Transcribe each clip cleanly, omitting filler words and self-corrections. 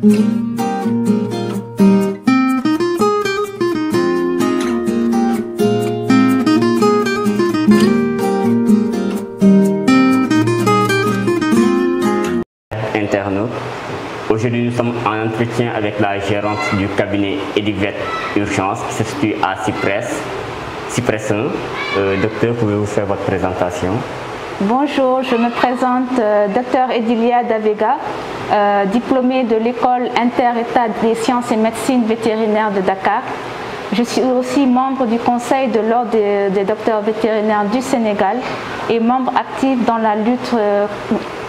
Internautes. Aujourd'hui, nous sommes en entretien avec la gérante du cabinet Edivet Urgence qui se situe à Cyprès 1. Docteur, pouvez-vous faire votre présentation? Bonjour, je me présente Dr Edilia Davega, diplômée de l'école inter-état des sciences et médecine vétérinaire de Dakar. Je suis aussi membre du conseil de l'ordre des docteurs vétérinaires du Sénégal et membre actif dans la lutte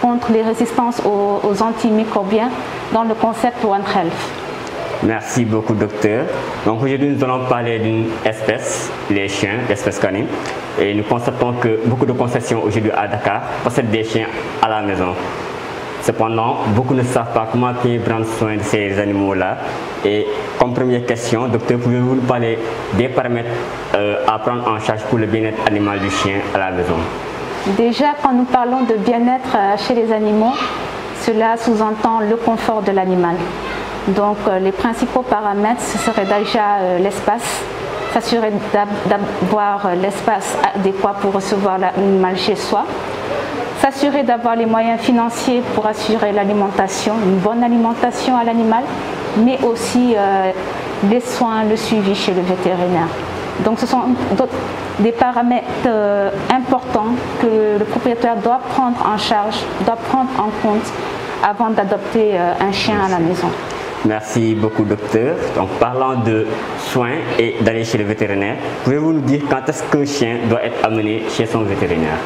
contre les résistances aux antimicrobiens dans le concept One Health. Merci beaucoup, docteur. Donc aujourd'hui, nous allons parler d'une espèce, les chiens, l'espèce canine. Et nous constatons que beaucoup de concessions aujourd'hui à Dakar possèdent des chiens à la maison. Cependant, beaucoup ne savent pas comment prendre soin de ces animaux-là. Et comme première question, docteur, pouvez-vous nous parler des paramètres à prendre en charge pour le bien-être animal du chien à la maison? Déjà, quand nous parlons de bien-être chez les animaux, cela sous-entend le confort de l'animal. Donc, les principaux paramètres, ce serait déjà l'espace, s'assurer d'avoir l'espace adéquat pour recevoir l'animal chez soi, s'assurer d'avoir les moyens financiers pour assurer l'alimentation, une bonne alimentation à l'animal, mais aussi les soins, le suivi chez le vétérinaire. Donc ce sont des paramètres importants que le propriétaire doit prendre en charge, doit prendre en compte avant d'adopter un chien à la maison. Merci beaucoup, docteur. Donc, parlant de soins et d'aller chez le vétérinaire, pouvez-vous nous dire quand est-ce qu'un chien doit être amené chez son vétérinaire?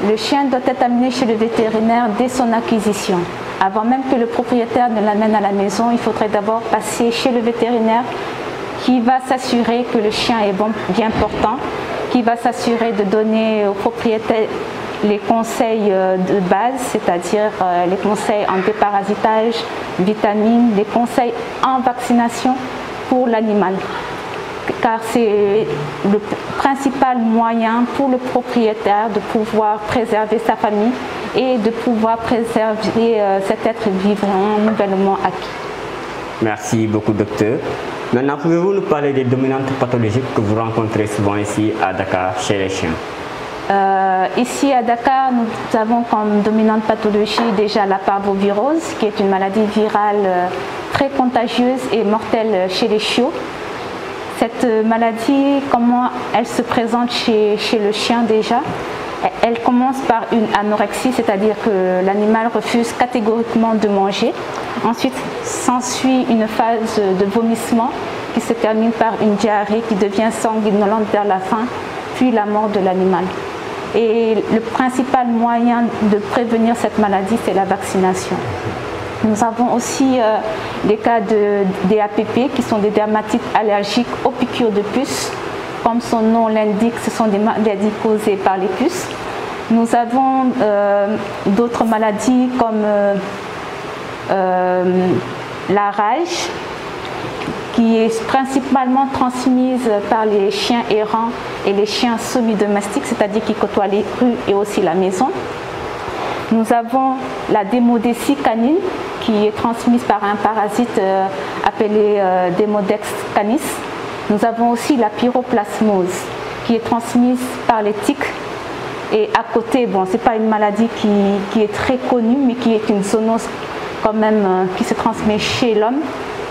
Le chien doit être amené chez le vétérinaire dès son acquisition. Avant même que le propriétaire ne l'amène à la maison, il faudrait d'abord passer chez le vétérinaire qui va s'assurer que le chien est bien portant, qui va s'assurer de donner au propriétaire les conseils de base, c'est-à-dire les conseils en déparasitage, vitamines, les conseils en vaccination pour l'animal. Car c'est le principal moyen pour le propriétaire de pouvoir préserver sa famille et de pouvoir préserver cet être vivant nouvellement acquis. Merci beaucoup, docteur. Maintenant, pouvez-vous nous parler des dominantes pathologiques que vous rencontrez souvent ici à Dakar chez les chiens? Ici à Dakar, nous avons comme dominante pathologie déjà la parvovirose, qui est une maladie virale très contagieuse et mortelle chez les chiots. Cette maladie, comment elle se présente chez le chien déjà? Elle commence par une anorexie, c'est-à-dire que l'animal refuse catégoriquement de manger. Ensuite, s'ensuit une phase de vomissement qui se termine par une diarrhée qui devient sanguinolente vers la fin, puis la mort de l'animal. Et le principal moyen de prévenir cette maladie, c'est la vaccination. Nous avons aussi des cas de DAPP qui sont des dermatites allergiques aux piqûres de puces. Comme son nom l'indique, ce sont des maladies causées par les puces. Nous avons d'autres maladies comme la rage, qui est principalement transmise par les chiens errants et les chiens semi-domestiques, c'est-à-dire qui côtoient les rues et aussi la maison. Nous avons la démodécie canine, qui est transmise par un parasite appelé Demodex canis. Nous avons aussi la pyroplasmose, qui est transmise par les tiques. Et à côté, bon, ce n'est pas une maladie qui est très connue, mais qui est une zoonose quand même qui se transmet chez l'homme.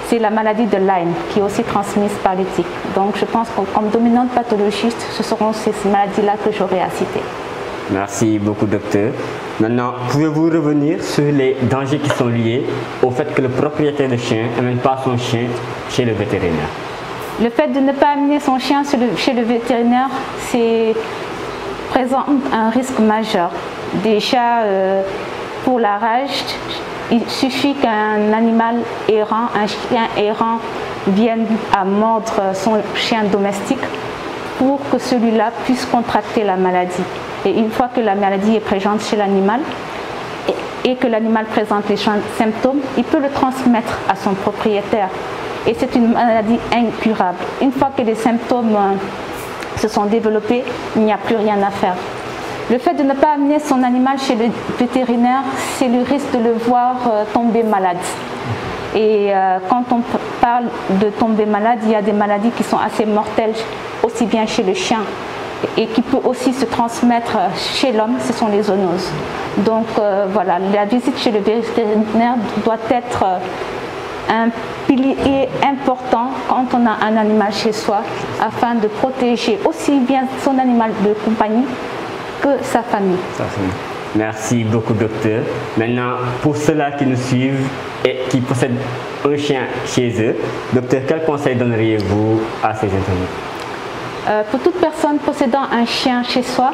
C'est la maladie de Lyme, qui est aussi transmise par les tiques. Donc je pense que comme dominante pathologiste, ce seront ces maladies-là que j'aurai à citer. Merci beaucoup, docteur. Maintenant, pouvez-vous revenir sur les dangers qui sont liés au fait que le propriétaire de chien n'amène pas son chien chez le vétérinaire? Le fait de ne pas amener son chien chez le vétérinaire, présente un risque majeur. Déjà, pour la rage, il suffit qu'un animal errant, un chien errant, vienne à mordre son chien domestique pour que celui-là puisse contracter la maladie. Et une fois que la maladie est présente chez l'animal et que l'animal présente les symptômes, il peut le transmettre à son propriétaire. Et c'est une maladie incurable. Une fois que les symptômes se sont développés, il n'y a plus rien à faire. Le fait de ne pas amener son animal chez le vétérinaire, c'est le risque de le voir tomber malade. Et quand on parle de tomber malade, il y a des maladies qui sont assez mortelles, aussi bien chez le chien et qui peut aussi se transmettre chez l'homme, ce sont les zoonoses. Donc voilà, la visite chez le vétérinaire doit être un pilier important quand on a un animal chez soi, afin de protéger aussi bien son animal de compagnie que sa famille. Merci beaucoup, docteur. Maintenant, pour ceux-là qui nous suivent et qui possèdent un chien chez eux, docteur, quel conseil donneriez-vous à ces internautes? Pour toute personne possédant un chien chez soi,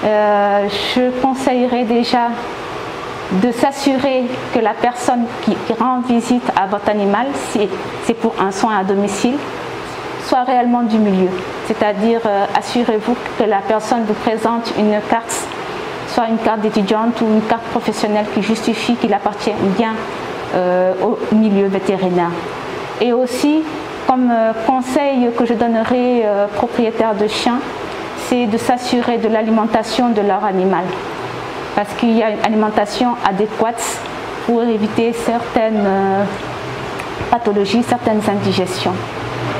je conseillerais déjà de s'assurer que la personne qui rend visite à votre animal, si c'est pour un soin à domicile, soit réellement du milieu. C'est-à-dire, assurez-vous que la personne vous présente une carte, soit une carte d'étudiante ou une carte professionnelle qui justifie qu'il appartient bien au milieu vétérinaire. Et aussi, comme conseil que je donnerai aux propriétaires de chiens, c'est de s'assurer de l'alimentation de leur animal. Parce qu'il y a une alimentation adéquate pour éviter certaines pathologies, certaines indigestions.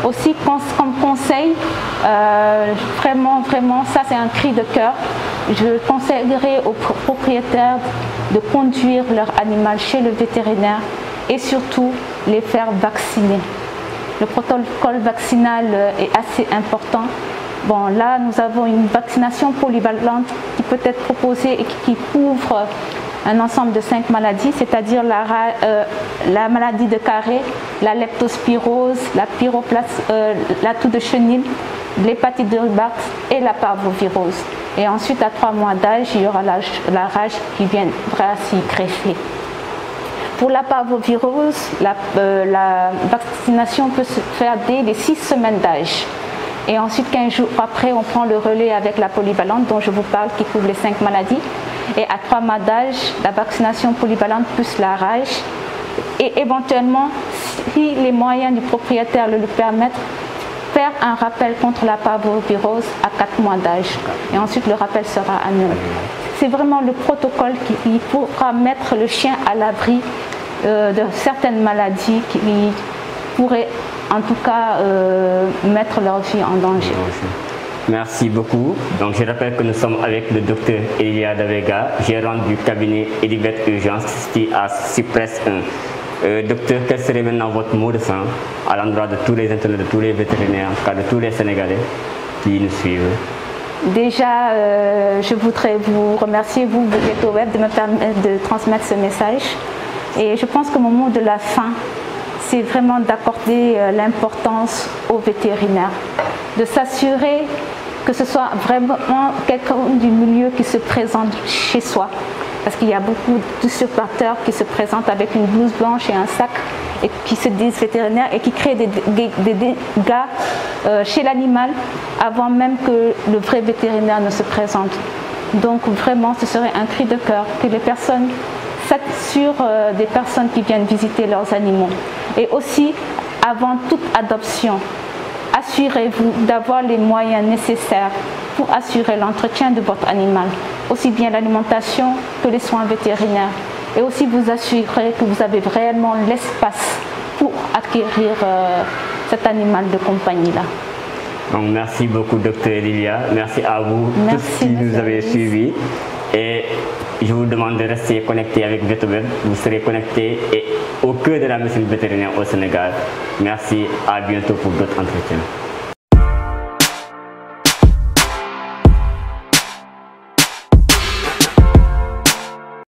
Aussi, comme conseil, vraiment, ça c'est un cri de cœur, je conseillerais aux propriétaires de conduire leur animal chez le vétérinaire et surtout les faire vacciner. Le protocole vaccinal est assez important. Bon, là, nous avons une vaccination polyvalente qui peut être proposée et qui couvre un ensemble de 5 maladies, c'est-à-dire la maladie de Carré, la leptospirose, la toux de chenille, l'hépatite de Rubach et la parvovirose. Et ensuite, à 3 mois d'âge, il y aura la rage qui viendra s'y greffer. Pour la parvovirose, la vaccination peut se faire dès les 6 semaines d'âge. Et ensuite, 15 jours après, on prend le relais avec la polyvalente dont je vous parle, qui couvre les 5 maladies. Et à 3 mois d'âge, la vaccination polyvalente plus la rage. Et éventuellement, si les moyens du propriétaire le permettent, faire un rappel contre la parvovirose à 4 mois d'âge. Et ensuite, le rappel sera annuel. C'est vraiment le protocole qui pourra mettre le chien à l'abri de certaines maladies qui pourraient en tout cas mettre leur vie en danger. Merci beaucoup. Donc je rappelle que nous sommes avec le docteur Elia Davega, gérante du cabinet Elivet Urgence situé à Cyprès 1. Docteur, quel serait maintenant votre mot de fin à l'endroit de tous les internautes, de tous les vétérinaires, en tout cas de tous les Sénégalais qui nous suivent? Déjà, je voudrais vous remercier, vous, Veto Web, de me permettre de transmettre ce message. Et je pense que mon mot de la fin, c'est vraiment d'accorder l'importance aux vétérinaires, de s'assurer que ce soit vraiment quelqu'un du milieu qui se présente chez soi. Parce qu'il y a beaucoup d'usurpateurs qui se présentent avec une blouse blanche et un sac et qui se disent vétérinaires et qui créent des dégâts chez l'animal avant même que le vrai vétérinaire ne se présente. Donc vraiment, ce serait un cri de cœur que les personnes s'assurent des personnes qui viennent visiter leurs animaux. Et aussi, avant toute adoption, assurez-vous d'avoir les moyens nécessaires pour assurer l'entretien de votre animal, aussi bien l'alimentation que les soins vétérinaires. Et aussi vous assurer que vous avez réellement l'espace pour acquérir cet animal de compagnie-là. Donc, merci beaucoup, docteur Lilia. Merci à vous tous qui nous avez suivis. Et je vous demande de rester connecté avec VetoWeb. Vous serez connecté et au cœur de la médecine vétérinaire au Sénégal. Merci, à bientôt pour d'autres entretiens.